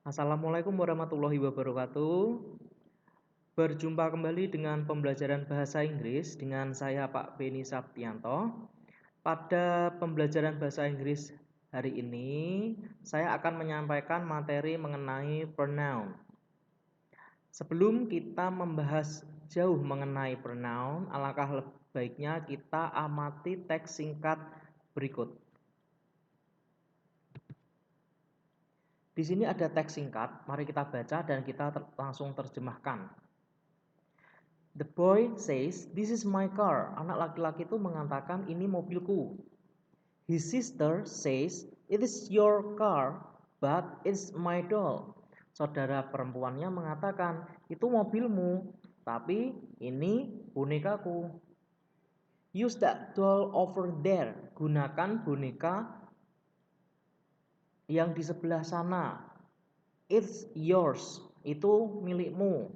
Assalamualaikum warahmatullahi wabarakatuh. Berjumpa kembali dengan pembelajaran bahasa Inggris dengan saya Pak Beni Saptianto. Pada pembelajaran bahasa Inggris hari ini, saya akan menyampaikan materi mengenai pronoun. Sebelum kita membahas jauh mengenai pronoun, alangkah baiknya kita amati teks singkat berikut. Di sini ada teks singkat, mari kita baca dan kita langsung terjemahkan. The boy says, "This is my car." Anak laki-laki itu mengatakan, "Ini mobilku." His sister says, "It is your car, but it's my doll." Saudara perempuannya mengatakan, "Itu mobilmu, tapi ini bonekaku." Use that doll over there. Gunakan boneka yang di sebelah sana. It's yours. Itu milikmu.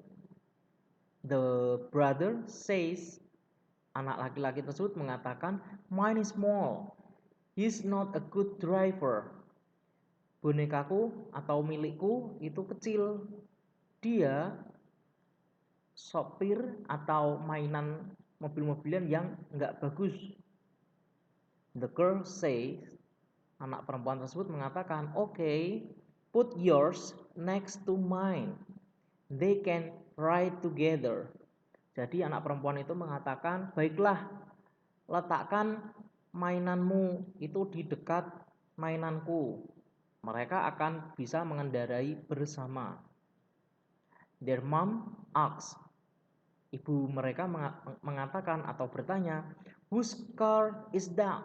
The brother says, anak laki-laki tersebut mengatakan, "Mine is small. He's not a good driver." Bonekaku atau milikku itu kecil. Dia sopir atau mainan mobil-mobilan yang nggak bagus. The girl says, anak perempuan tersebut mengatakan, "Okay, put yours next to mine. They can ride together." Jadi anak perempuan itu mengatakan, "Baiklah, letakkan mainanmu itu di dekat mainanku. Mereka akan bisa mengendarai bersama." Their mom asks. Ibu mereka mengatakan atau bertanya, "Whose car is that?"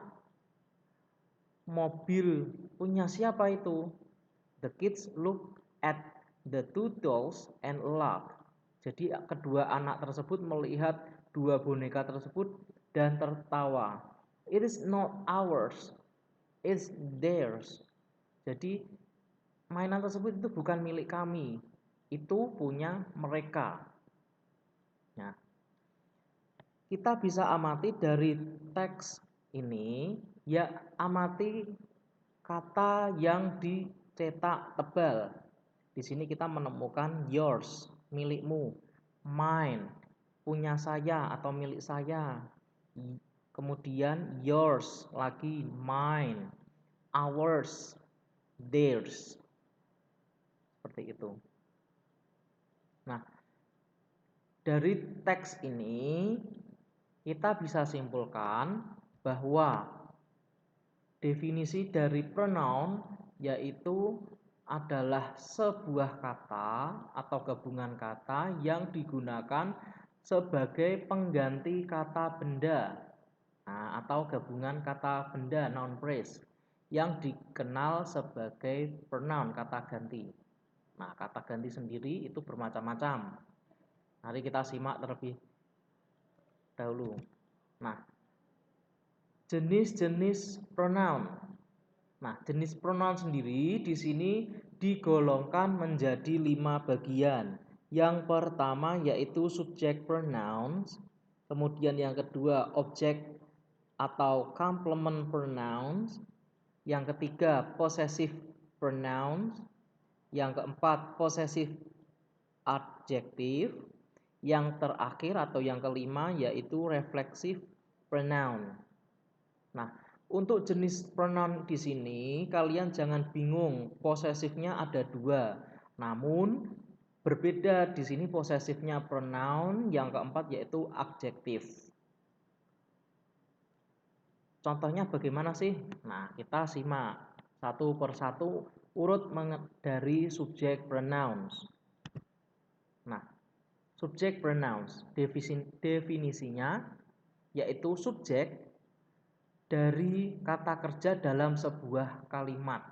Mobil punya siapa itu? The kids look at the two dolls and laugh. Jadi kedua anak tersebut melihat dua boneka tersebut dan tertawa. It is not ours, it's theirs. Jadi mainan tersebut itu bukan milik kami, itu punya mereka. Nah, kita bisa amati dari teks ini, ya amati kata yang dicetak tebal. Di sini kita menemukan yours, milikmu, mine, punya saya atau milik saya. Kemudian yours lagi, mine, ours, theirs. Seperti itu. Nah, dari teks ini kita bisa simpulkan bahwa definisi dari pronoun yaitu adalah sebuah kata atau gabungan kata yang digunakan sebagai pengganti kata benda, atau gabungan kata benda noun phrase yang dikenal sebagai pronoun, kata ganti. Nah, kata ganti sendiri itu bermacam-macam. Mari kita simak terlebih dahulu. Nah, jenis-jenis pronoun. Nah, jenis pronoun sendiri di sini digolongkan menjadi 5 bagian. Yang pertama yaitu subject pronouns, kemudian yang kedua object atau complement pronouns, yang ketiga possessive pronouns, yang keempat possessive adjective, yang terakhir atau yang kelima yaitu reflexive pronoun. Nah, untuk jenis pronoun di sini kalian jangan bingung, posesifnya ada dua. Namun berbeda di sini posesifnya pronoun, yang keempat yaitu adjektif. Contohnya bagaimana sih? Nah, kita simak satu persatu urut dari subjek pronouns. Nah, subjek pronouns definisinya yaitu subjek dari kata kerja dalam sebuah kalimat.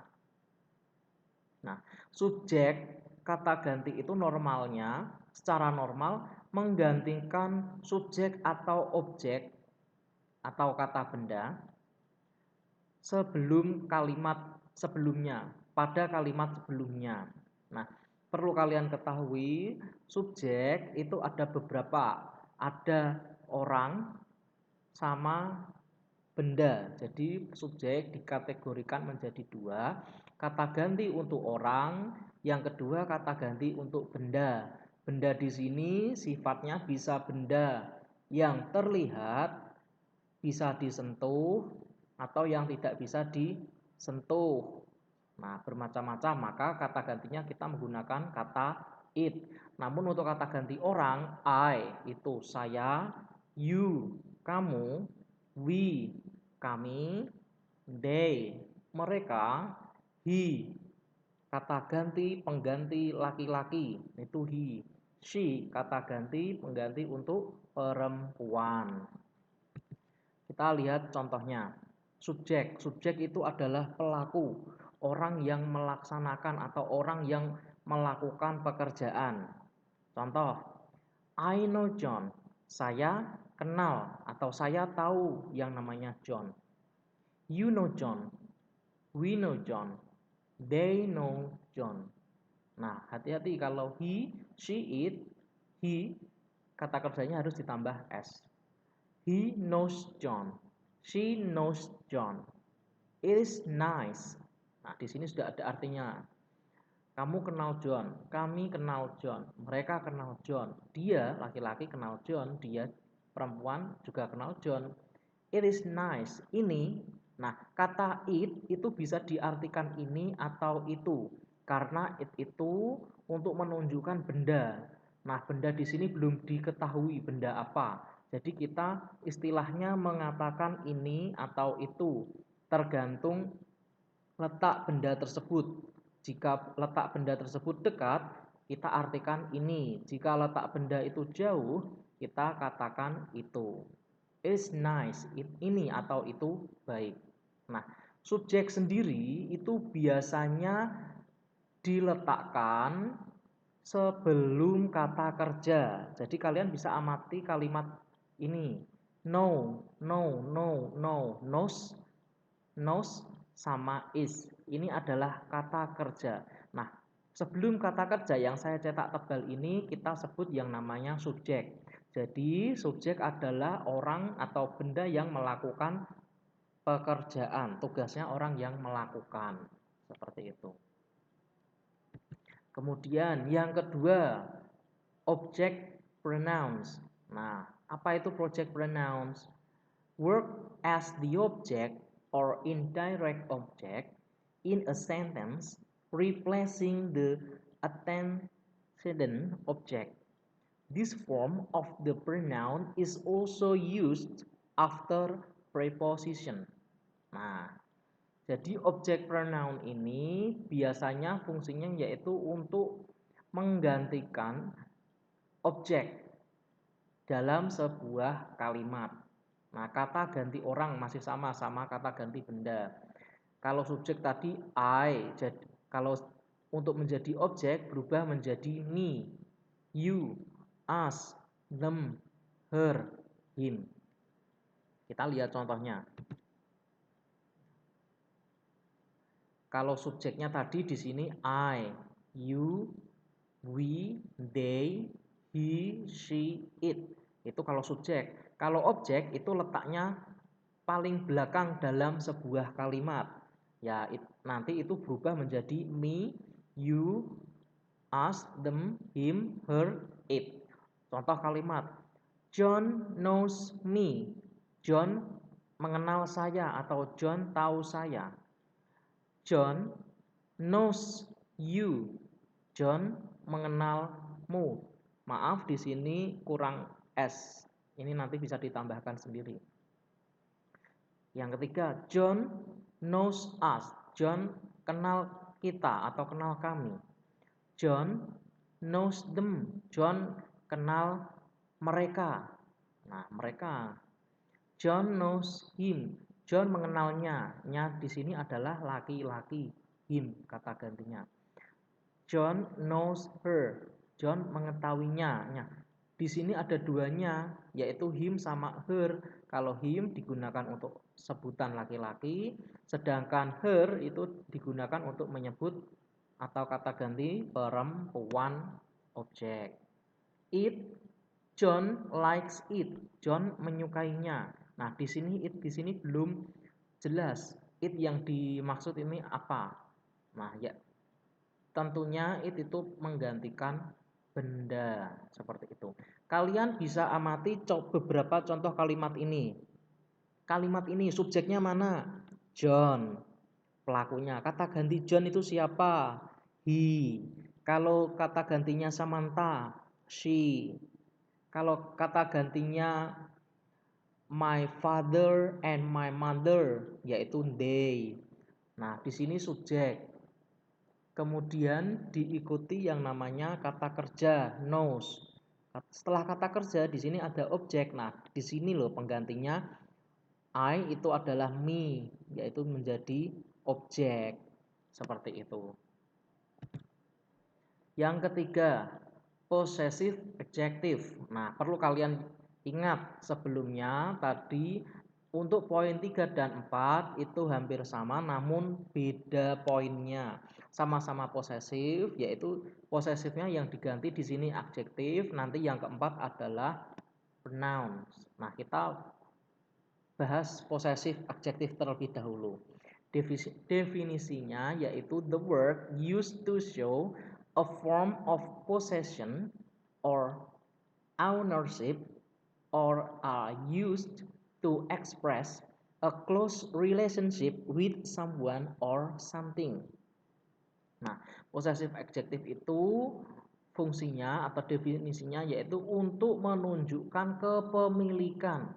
Nah, subjek kata ganti itu normalnya secara normal menggantikan subjek atau objek atau kata benda sebelum kalimat sebelumnya, pada kalimat sebelumnya. Nah, perlu kalian ketahui, subjek itu ada beberapa. Ada orang sama benda. Jadi subjek dikategorikan menjadi dua. Kata ganti untuk orang Yang kedua, kata ganti untuk benda. Benda di sini sifatnya bisa benda yang terlihat, bisa disentuh, atau yang tidak bisa disentuh. Nah, bermacam-macam, maka kata gantinya kita menggunakan kata it. Namun untuk kata ganti orang, I itu saya, you kamu, we kami, they mereka, he kata ganti pengganti laki-laki itu he, she kata ganti pengganti untuk perempuan. Kita lihat contohnya. Subjek. Subjek itu adalah pelaku, orang yang melaksanakan atau orang yang melakukan pekerjaan. Contoh, I know John. Saya kenal atau saya tahu yang namanya John. You know John. We know John. They know John. Nah, hati-hati kalau he, she, it, he kata kerjanya harus ditambah s. He knows John. She knows John. It is nice. Nah, di sini sudah ada artinya. Kamu kenal John, kami kenal John, mereka kenal John. Dia laki-laki kenal John, dia perempuan juga kenal John. It is nice. Ini, nah kata it itu bisa diartikan ini atau itu. Karena it itu untuk menunjukkan benda. Nah, benda di sini belum diketahui benda apa. Jadi kita istilahnya mengatakan ini atau itu, tergantung letak benda tersebut. Jika letak benda tersebut dekat, kita artikan ini. Jika letak benda itu jauh, kita katakan itu. It's nice, ini atau itu baik. Nah, subjek sendiri itu biasanya diletakkan sebelum kata kerja. Jadi kalian bisa amati kalimat ini. No, no, no, no, knows, knows sama is. Ini adalah kata kerja. Nah, sebelum kata kerja yang saya cetak tebal ini kita sebut yang namanya subjek. Jadi, subjek adalah orang atau benda yang melakukan pekerjaan. Tugasnya orang yang melakukan. Seperti itu. Kemudian yang kedua, object pronouns. Nah, apa itu object pronouns? Work as the object or indirect object in a sentence, replacing the antecedent object. This form of the pronoun is also used after preposition. Nah, jadi objek pronoun ini biasanya fungsinya yaitu untuk menggantikan objek dalam sebuah kalimat. Nah, kata ganti orang masih sama kata ganti benda. Kalau subjek tadi I, jadi kalau untuk menjadi objek berubah menjadi me, you, us, them, her, him. Kita lihat contohnya. Kalau subjeknya tadi di sini I, you, we, they, he, she, it. Itu kalau subjek. Kalau objek itu letaknya paling belakang dalam sebuah kalimat. Ya, nanti itu berubah menjadi me, you, us, them, him, her, it. Contoh kalimat, John knows me. John mengenal saya atau John tahu saya. John knows you. John mengenalmu. Maaf di sini kurang s. Ini nanti bisa ditambahkan sendiri. Yang ketiga, John knows us. John kenal kita atau kenal kami. John knows them. John kenal mereka. Nah, mereka. John knows him. John mengenalnya. Nya di sini adalah laki-laki. Him kata gantinya. John knows her. John mengetahuinya. Nya di sini ada duanya, yaitu him sama her. Kalau him digunakan untuk sebutan laki-laki, sedangkan her itu digunakan untuk menyebut atau kata ganti perempuan objek. It, John likes it. John menyukainya. Nah, di sini belum jelas. It yang dimaksud ini apa? Nah, ya Tentunya it itu menggantikan benda, seperti itu. Kalian bisa amati beberapa contoh kalimat ini. Kalimat ini subjeknya mana? John. Pelakunya. Kata ganti John itu siapa? He. Kalau kata gantinya Samantha, she. Kalau kata gantinya my father and my mother, yaitu they. Nah, di sini subjek. Kemudian diikuti yang namanya kata kerja, knows. Setelah kata kerja di sini ada objek. Nah, di sini loh penggantinya I itu adalah me, yaitu menjadi objek. Seperti itu. Yang ketiga, possessive adjective. Nah, perlu kalian ingat sebelumnya tadi untuk poin 3 dan 4 itu hampir sama namun beda poinnya. Sama-sama posesif, yaitu posesifnya yang diganti di sini adjektif, nanti yang keempat adalah pronouns. Nah, kita bahas possessive adjective terlebih dahulu. Definisinya yaitu the word used to show a form of possession or ownership or are used to express a close relationship with someone or something. Nah, possessive adjective itu fungsinya atau definisinya yaitu untuk menunjukkan kepemilikan.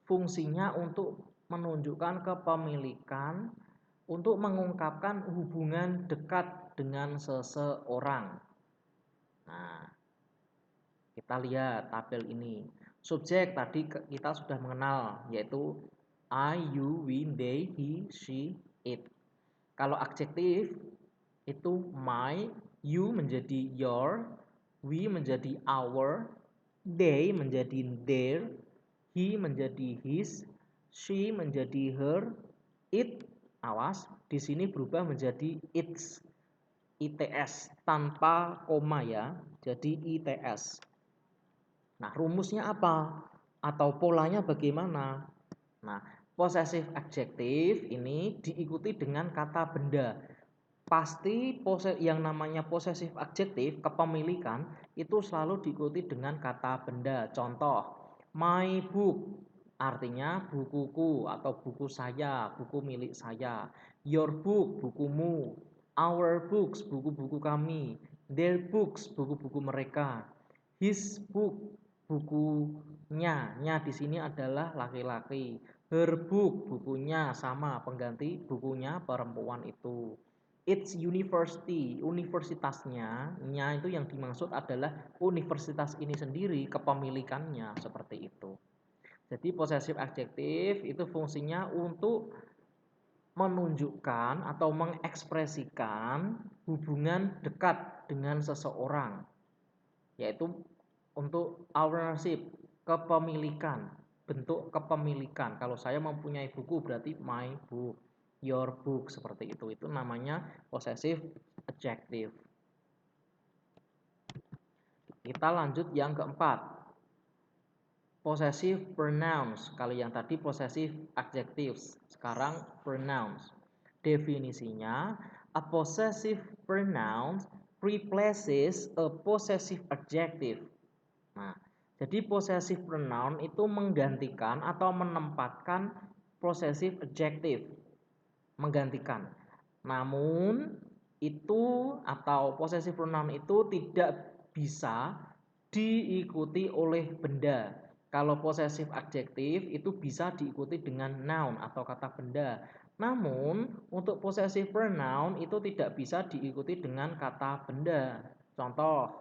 Fungsinya untuk menunjukkan kepemilikan, untuk mengungkapkan hubungan dekat dengan seseorang. Nah, kita lihat tabel ini. Subjek tadi kita sudah mengenal, yaitu I, you, we, they, he, she, it. Kalau adjektif itu my, you menjadi your, we menjadi our, they menjadi their, he menjadi his, she menjadi her, it, awas, di sini berubah menjadi its, its tanpa koma ya, jadi its. Nah, rumusnya apa? Atau polanya bagaimana? Nah, possessive adjective ini diikuti dengan kata benda. Pasti yang namanya possessive adjective, kepemilikan, itu selalu diikuti dengan kata benda. Contoh, my book, artinya bukuku atau buku saya, buku milik saya. Your book, bukumu. Our books, buku-buku kami. Their books, buku-buku mereka. His book, bukunya. Nya di sini adalah laki-laki. Her book, bukunya sama, pengganti bukunya perempuan itu. It's university, universitasnya, nya itu yang dimaksud adalah universitas ini sendiri, kepemilikannya, seperti itu. Jadi possessive adjective itu fungsinya untuk menunjukkan atau mengekspresikan hubungan dekat dengan seseorang, yaitu untuk ownership, kepemilikan, bentuk kepemilikan. Kalau saya mempunyai buku berarti my book, your book, seperti itu. Itu namanya possessive adjective. Kita lanjut yang keempat, possessive pronouns. Kalau yang tadi possessive adjectives, sekarang pronouns. Definisinya, a possessive pronoun replaces a possessive adjective. Nah, jadi possessive pronoun itu menggantikan atau menempatkan possessive adjective, menggantikan. Namun itu atau possessive pronoun itu tidak bisa diikuti oleh benda. Kalau possessive adjective itu bisa diikuti dengan noun atau kata benda. Namun untuk possessive pronoun itu tidak bisa diikuti dengan kata benda. Contoh,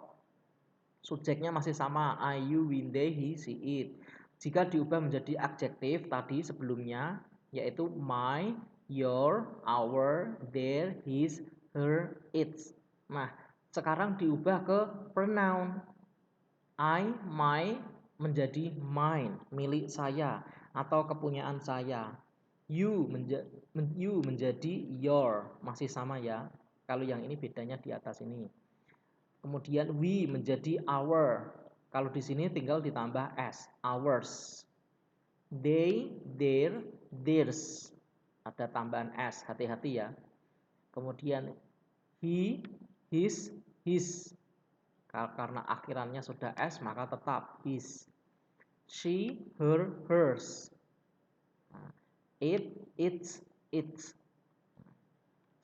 subjeknya masih sama, I, you, we, they, he, she, it. Jika diubah menjadi adjektif tadi sebelumnya, yaitu my, your, our, their, his, her, its. Nah, sekarang diubah ke pronoun. I, my menjadi mine, milik saya atau kepunyaan saya. You menjadi your, masih sama ya. Kalau yang ini bedanya di atas ini. Kemudian we menjadi our. Kalau di sini tinggal ditambah s, ours. They, their, theirs. Ada tambahan s, hati-hati ya. Kemudian he, his. Karena akhirannya sudah s maka tetap his. She, her, hers. It, its.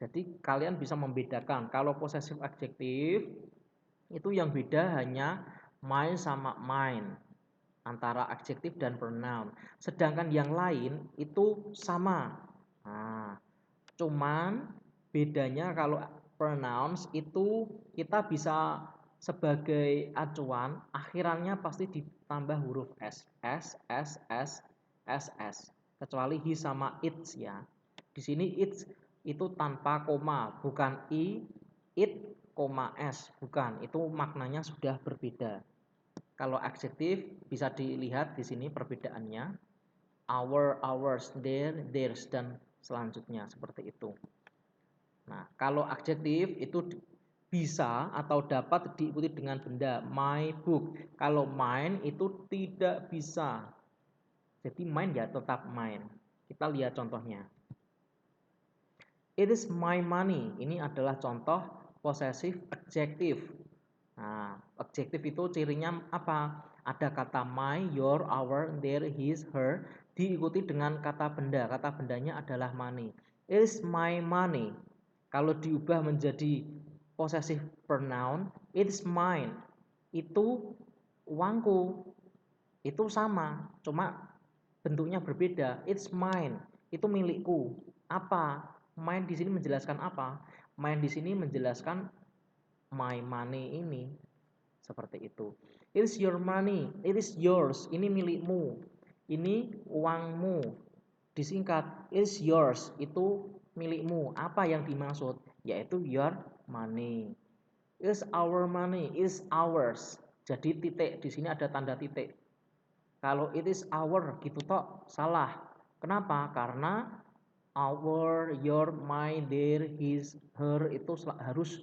Jadi kalian bisa membedakan kalau possessive adjektif itu yang beda hanya my sama mine antara adjektif dan pronoun. Sedangkan yang lain itu sama. Nah, cuman bedanya kalau pronouns itu kita bisa sebagai acuan akhirannya pasti ditambah huruf s, s. Kecuali he sama its ya. Di sini its itu tanpa koma, bukan it, s, bukan. Itu maknanya sudah berbeda. Kalau adjektif bisa dilihat di sini perbedaannya. Our, ours, their, theirs, dan selanjutnya seperti itu. Nah, kalau adjektif itu bisa atau dapat diikuti dengan benda. My book. Kalau mine itu tidak bisa. Jadi mine ya tetap mine. Kita lihat contohnya. It is my money. Ini adalah contoh possessive adjective. Nah, adjective itu cirinya apa? Ada kata my, your, our, their, his, her diikuti dengan kata benda. Kata bendanya adalah money. It is my money. Kalau diubah menjadi possessive pronoun, it is mine. Itu uangku. Itu sama, cuma bentuknya berbeda. It's mine. Itu milikku. Apa? Mine di sini menjelaskan apa? Mine di sini menjelaskan my money ini. Seperti itu. It is your money. It is yours. Ini milikmu. Ini uangmu. Disingkat, it is yours. Itu milikmu. Apa yang dimaksud? Yaitu your money. It is our money. It is ours. Jadi titik di sini ada tanda titik. Kalau it is our gitu toh salah. Kenapa? Karena our, your, my, their, his, her itu harus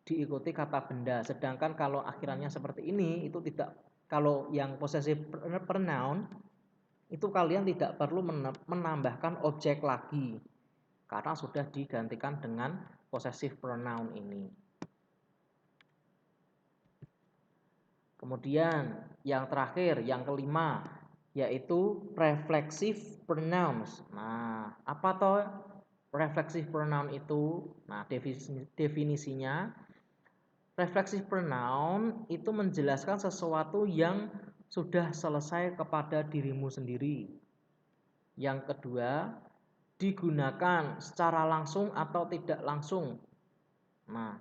diikuti kata benda. Sedangkan kalau akhirannya seperti ini itu tidak. Kalau yang possessive pronoun itu kalian tidak perlu menambahkan objek lagi karena sudah digantikan dengan possessive pronoun ini. Kemudian yang terakhir, yang kelima, yaitu reflexive pronouns. Nah, apa toh reflexive pronoun itu? Nah, definisinya reflexive pronoun itu menjelaskan sesuatu yang sudah selesai kepada dirimu sendiri. Yang kedua, digunakan secara langsung atau tidak langsung. Nah,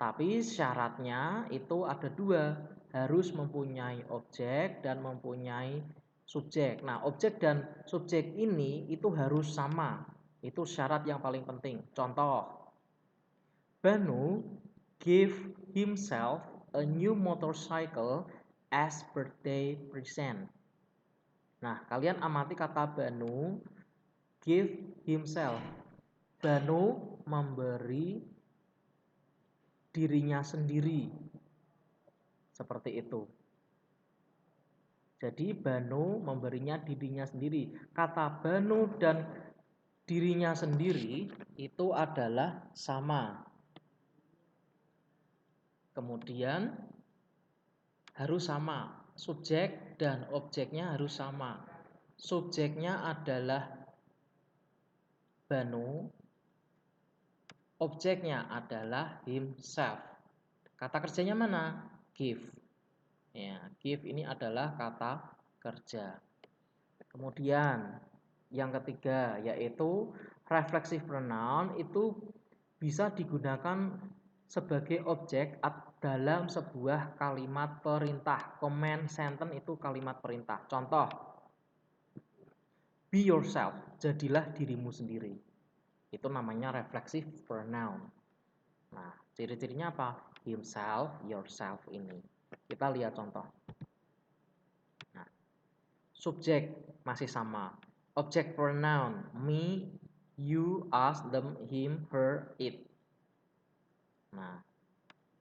tapi syaratnya itu ada dua, harus mempunyai objek dan mempunyai subjek. Nah, objek dan subjek ini itu harus sama. Itu syarat yang paling penting. Contoh, Banu gave himself a new motorcycle as birthday present. Nah, kalian amati kata Banu give himself. Banu memberi dirinya sendiri. Seperti itu. Jadi Banu memberinya dirinya sendiri. Kata Banu dan dirinya sendiri itu adalah sama. Kemudian harus sama. Subjek dan objeknya harus sama. Subjeknya adalah Banu. Objeknya adalah himself. Kata kerjanya mana? Give. Ya, give ini adalah kata kerja. Kemudian yang ketiga yaitu reflexive pronoun itu bisa digunakan sebagai objek dalam sebuah kalimat perintah. Command sentence itu kalimat perintah. Contoh, be yourself, jadilah dirimu sendiri. Itu namanya reflexive pronoun. Nah, ciri-cirinya apa? Himself, yourself ini. Kita lihat contoh. Nah, subjek masih sama. Objek pronoun me, you, us, them, him, her, it. Nah,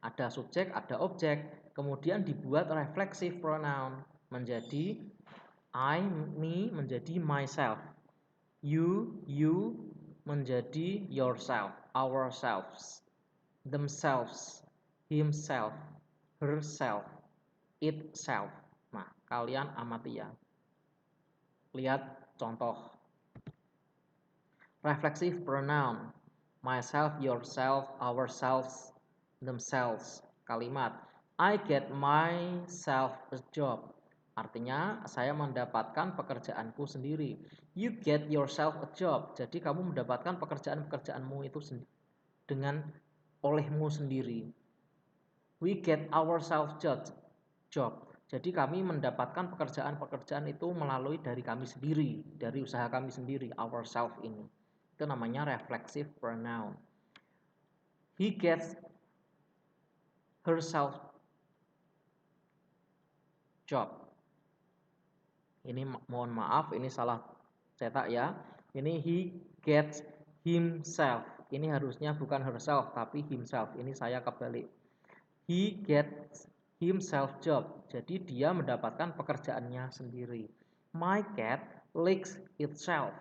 ada subjek, ada objek, kemudian dibuat reflexive pronoun menjadi I, me menjadi myself. You menjadi yourself, ourselves. themselves, himself, herself, itself. Nah, kalian amati ya. Lihat contoh. Reflexive pronoun. Myself, yourself, ourselves, themselves. Kalimat. I get myself a job. Artinya, saya mendapatkan pekerjaanku sendiri. You get yourself a job. Jadi, kamu mendapatkan pekerjaanmu itu dengan olehmu sendiri. We get ourselves job. Jadi kami mendapatkan pekerjaan-pekerjaan itu melalui dari kami sendiri, dari usaha kami sendiri, ourselves ini. Itu namanya reflexive pronoun. He gets herself job. Ini mohon maaf, ini salah cetak ya. Ini he gets himself. Ini harusnya bukan herself, tapi himself. Ini saya kebalik. He gets himself job. Jadi dia mendapatkan pekerjaannya sendiri. My cat licks itself.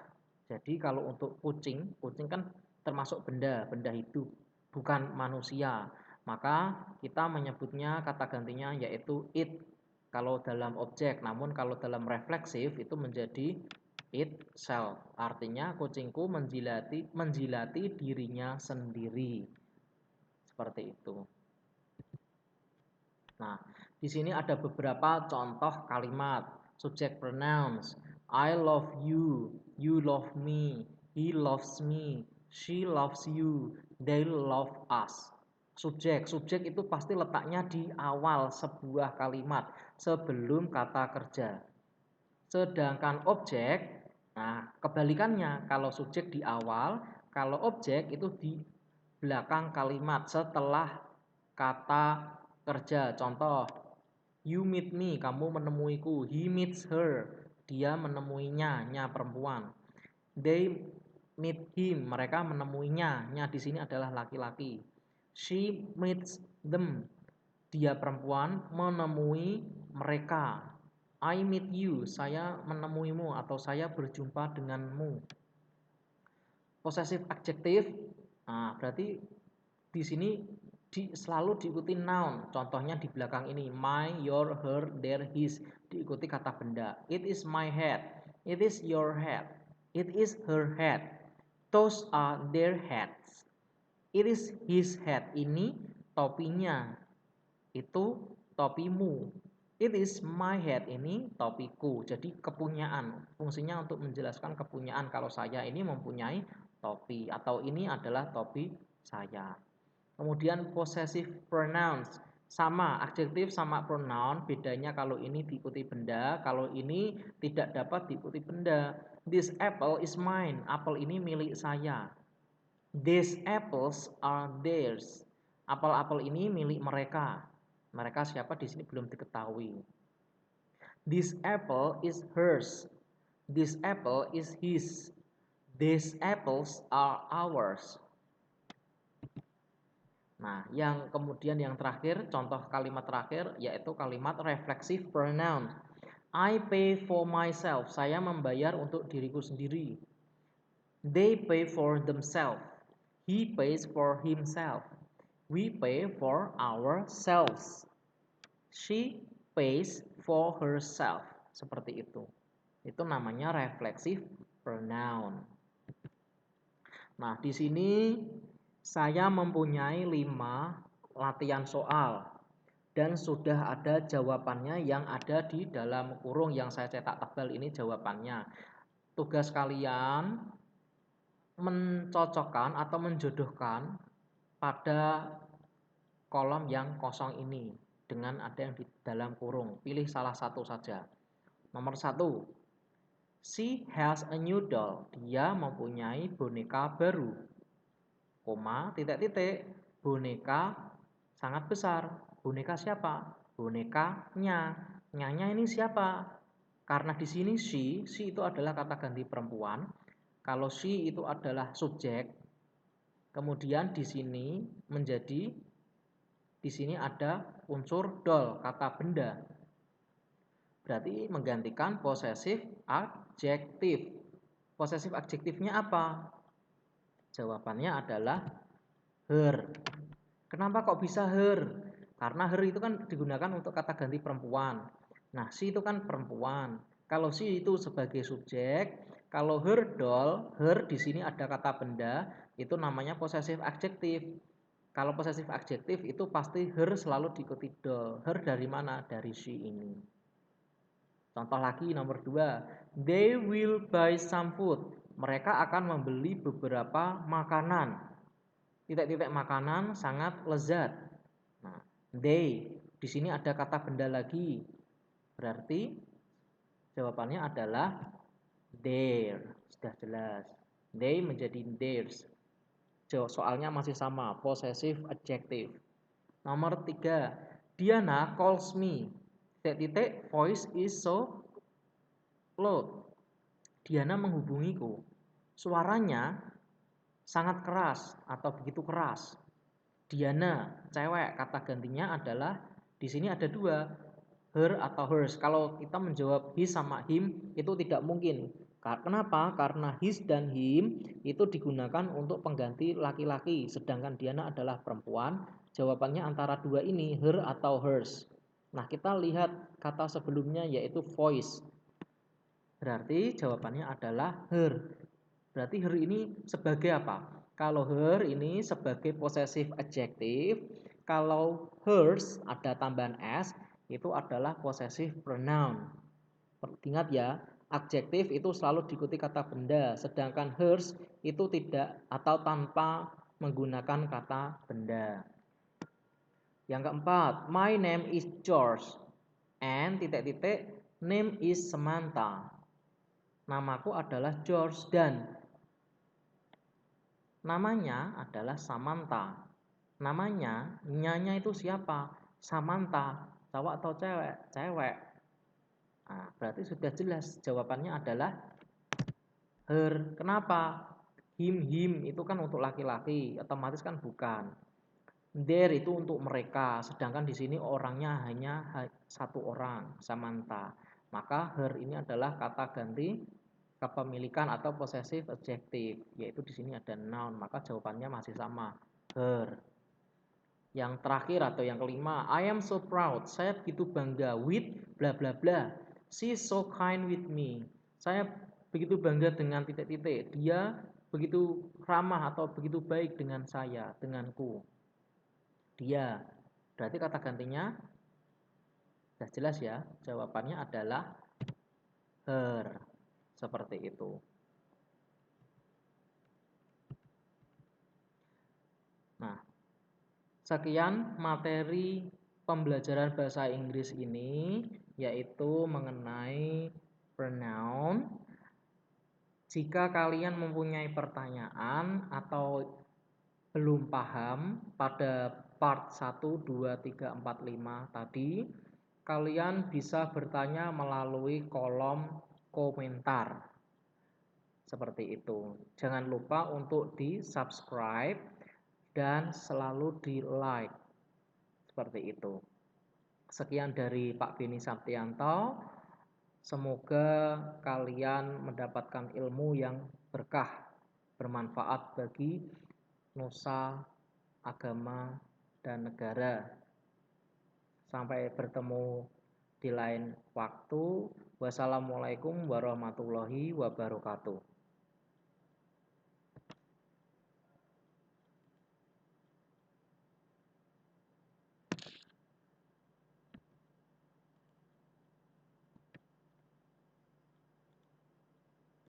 Jadi kalau untuk kucing kan termasuk benda hidup, bukan manusia. Maka kita menyebutnya kata gantinya yaitu it kalau dalam objek, namun kalau dalam refleksif itu menjadi itself. Artinya kucingku menjilati dirinya sendiri. Seperti itu. Nah, di sini ada beberapa contoh kalimat subject pronouns. I love you, you love me, he loves me, she loves you, they love us. Subjek itu pasti letaknya di awal sebuah kalimat sebelum kata kerja. Sedangkan objek, nah kebalikannya, kalau subjek di awal, kalau objek itu di belakang kalimat setelah kata kerja. Contoh, you meet me, kamu menemuiku. He meets her, dia menemuinya, nya perempuan. They meet him, mereka menemuinya, nya di sini adalah laki-laki. She meets them, dia perempuan menemui mereka. I meet you, saya menemuimu atau saya berjumpa denganmu. Possessive adjektif, nah berarti di sini selalu diikuti noun. Contohnya di belakang ini, my, your, her, their, his, diikuti kata benda. It is my hat, it is your hat, it is her hat, those are their hats. It is his hat, ini topinya, itu topimu. It is my hat, ini topiku. Jadi kepunyaan, fungsinya untuk menjelaskan kepunyaan. Kalau saya ini mempunyai topi, atau ini adalah topi saya. Kemudian possessive pronouns, sama adjektif sama pronoun, bedanya kalau ini diikuti benda, kalau ini tidak dapat diikuti benda. This apple is mine, apel ini milik saya. These apples are theirs, apel-apel ini milik mereka. Mereka siapa di sini belum diketahui. This apple is hers, this apple is his, these apples are ours. Nah, yang kemudian yang terakhir, contoh kalimat terakhir yaitu kalimat reflexive pronoun. I pay for myself, saya membayar untuk diriku sendiri. They pay for themselves, he pays for himself. We pay for ourselves, she pays for herself. Seperti itu. Itu namanya reflexive pronoun. Nah, di sini saya mempunyai 5 latihan soal dan sudah ada jawabannya yang ada di dalam kurung yang saya cetak tebal ini jawabannya. Tugas kalian mencocokkan atau menjodohkan pada kolom yang kosong ini dengan ada yang di dalam kurung. Pilih salah satu saja. Nomor 1. She has a new doll. Dia mempunyai boneka baru. Koma, titik-titik. Boneka sangat besar. Boneka siapa? Bonekanya. Nyanya ini siapa? Karena di sini she itu adalah kata ganti perempuan. Kalau she itu adalah subjek. Kemudian di sini di sini ada unsur doll, kata benda. Berarti menggantikan possessive adjektif. Possessive adjektifnya apa? Jawabannya adalah her. Kenapa kok bisa her? Karena her itu kan digunakan untuk kata ganti perempuan. Nah, she itu kan perempuan. Kalau she itu sebagai subjek, kalau her doll, her di sini ada kata benda, itu namanya possessive adjective. Kalau possessive adjective itu pasti her selalu diikuti doll. Her dari mana? Dari she ini. Contoh lagi nomor 2. They will buy some food. Mereka akan membeli beberapa makanan. Titik-titik makanan sangat lezat. Nah, they di sini ada kata benda lagi. Berarti jawabannya adalah their. Sudah jelas. They menjadi theirs. Soalnya masih sama, possessive adjective. Nomor 3. Diana calls me. Titik-titik voice is so loud. Diana menghubungiku. Suaranya sangat keras atau begitu keras. Diana, cewek, kata gantinya adalah di sini ada 2, her atau hers. Kalau kita menjawab his sama him itu tidak mungkin. Kenapa? Karena his dan him itu digunakan untuk pengganti laki-laki, sedangkan Diana adalah perempuan. Jawabannya antara 2 ini, her atau hers. Nah, kita lihat kata sebelumnya yaitu voice. Berarti jawabannya adalah her. Berarti her ini sebagai apa? Kalau her ini sebagai possessive adjective, kalau hers ada tambahan s itu adalah possessive pronoun. Ingat ya, adjektif itu selalu diikuti kata benda, sedangkan hers itu tidak atau tanpa menggunakan kata benda. Yang keempat, my name is George and titik-titik name is Samantha. Namaku adalah George dan namanya adalah Samantha. Namanya, nyanya itu siapa? Samantha. Cowok atau cewek? Cewek. Nah, berarti sudah jelas jawabannya adalah her. Kenapa? Him itu kan untuk laki-laki, otomatis kan bukan. Their itu untuk mereka, sedangkan di sini orangnya hanya satu orang, Samantha. Maka her ini adalah kata ganti kepemilikan atau possessive adjective, yaitu di sini ada noun, maka jawabannya masih sama, her. Yang terakhir atau yang kelima, I am so proud. Saya begitu bangga with bla bla bla. She is so kind with me. Saya begitu bangga dengan titik-titik. Dia begitu ramah atau begitu baik dengan saya, denganku. Dia. Berarti kata gantinya sudah jelas ya. Jawabannya adalah her. Seperti itu. Nah, sekian materi pembelajaran bahasa Inggris ini, yaitu mengenai pronoun. Jika kalian mempunyai pertanyaan atau belum paham pada part 1, 2, 3, 4, 5 tadi, kalian bisa bertanya melalui kolom komentar. Seperti itu. Jangan lupa untuk di-subscribe dan selalu di-like. Seperti itu. Sekian dari Pak Beni Saptianto. Semoga kalian mendapatkan ilmu yang berkah, bermanfaat bagi nusa, agama, dan negara. Sampai bertemu di lain waktu. Wassalamualaikum warahmatullahi wabarakatuh.